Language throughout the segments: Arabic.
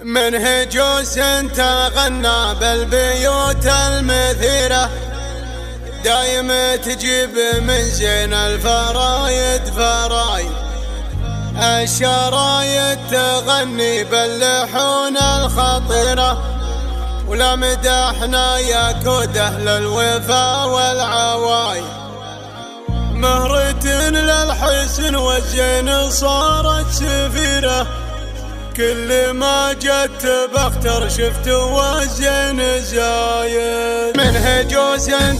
منهج تغنى بالبيوت المثيرة، دايم تجيب من زين الفرايد فرايد. الشرايد تغني باللحون الخطيرة، ولا مدحنا يكود أهل الوفا والعوايد. مهرة للحسن والزين صارت سفيرة، كل ما جت بختر شفت والزين زايد. منهج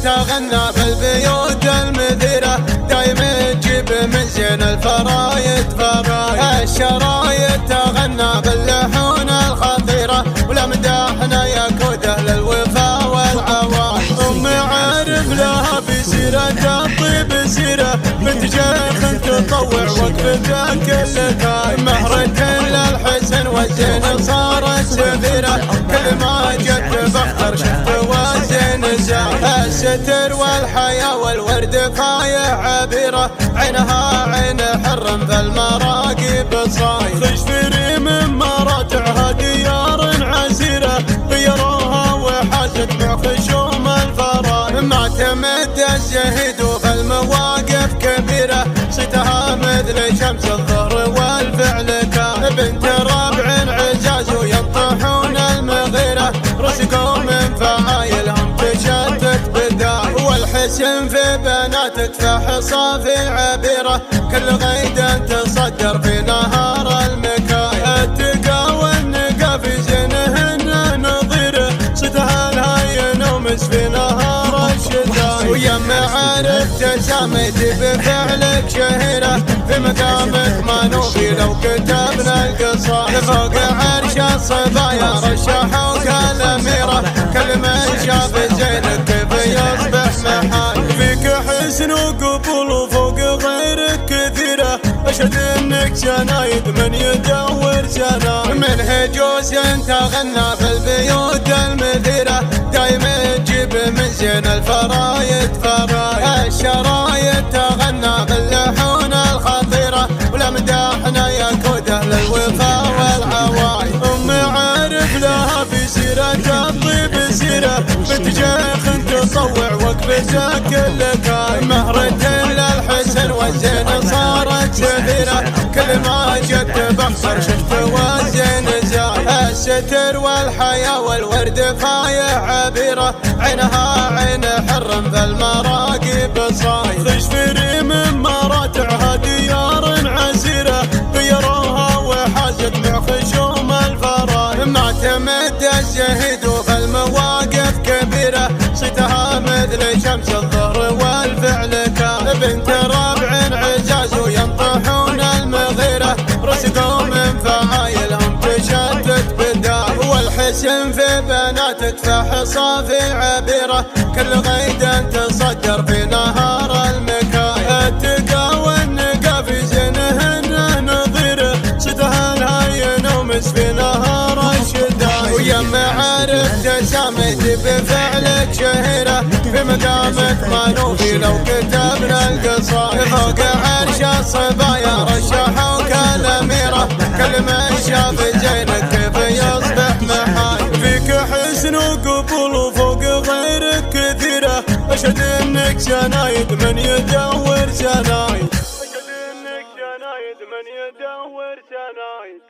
تغنى بالبيوت المثيرة، دايم تجيب من زين الفرايد فرايد. الشرايد تغنى باللحون الخطيرة، ولا مدحنا يكود أهل الوفا والعوايد. عارف لها بسيرة الطيب سيرة، بنت شيخ تطوع وقفتها كل كاي. مهرة للحسن والزين صارت سفيرة، كل ما جت بختر شفت والزين زايد. الستر والحياة والورد فايح عبيرة، عينها عين حرم في المراقب صايد. خشفري من مراتعها ديار عسيرة، غيروها وحازت مع خشوم الفرايد. ما تمد الزهيد في المواقف كبيرة، صيتها مثل شمس الظهر والفعل كان. بنت ربع عزاز وينطحون المغيرة، رزقوا من فعايلهم تشتت بداية. والحسن في بناتك فحصافي عبيرة، كل غيد تصدر في نهار المكاية. التقى والنقى في زينهن نظيرة، صيتها الهين ومس في نهار الشدايد. ويا معارف تساميت بفعلك شهيرة، في مقامك ما نوفي لو كتبنا القصائد. فوق عرش الصبايا رشحوك الأميرة، كل من شاف زينك كيف يصبح محال. فيك حسن وقبول وفوق غيرك كثيرة، أشهد انك شنايد من يدور شنايد. منهج تغنى بالبيوت المثيرة، دايم تجيب من زين الفرايد فرايد. الشرايد تغنى باللحون الخطيرة، ولا مدحنا يكود أهل الوفا والعوايد. عارف لها بسيرة الطيب سيرة، بنت شيخ تطوع وقفتها كل كاي. مهرة للحسن والزين صارت سفيرة، كل ما جت بختر شفت والزين زايد. الستر والحياة والورد فايح عبيرة، عينها عين حرم في المراقب صايد. خشفري من مراتعها ديار عسيرة، غيروها وحازت مع خشوم الفرايد. ما تمد الزهيد في المواقف كبيرة، صيتها مثل شمس الظهر والفعل كان. بنت ربع عزاز وينطحون المغيرة، رزقوا من فعايلهم تشتت بداية. والحسن في بناتك فحصافي عبيرة، كل غيد تصدر في نهار المكاية. التقى والنقى في زينهن نظيرة، صيتها الهين ومس في نهار الشدايد. ويا معارف تساميت بفعلك شهيرة، في مقامك ما نوفي لو كتبنا القصائد. فوق عرش الصبايا رشحوك الأميرة، كل من شاف زينك كيف يصبح محال. فيك حسن وقبول وفوق غيرك كثيرة، أشهد انك شنايد من يدور شنايد. أشهد انك شنايد من يدور شنايد.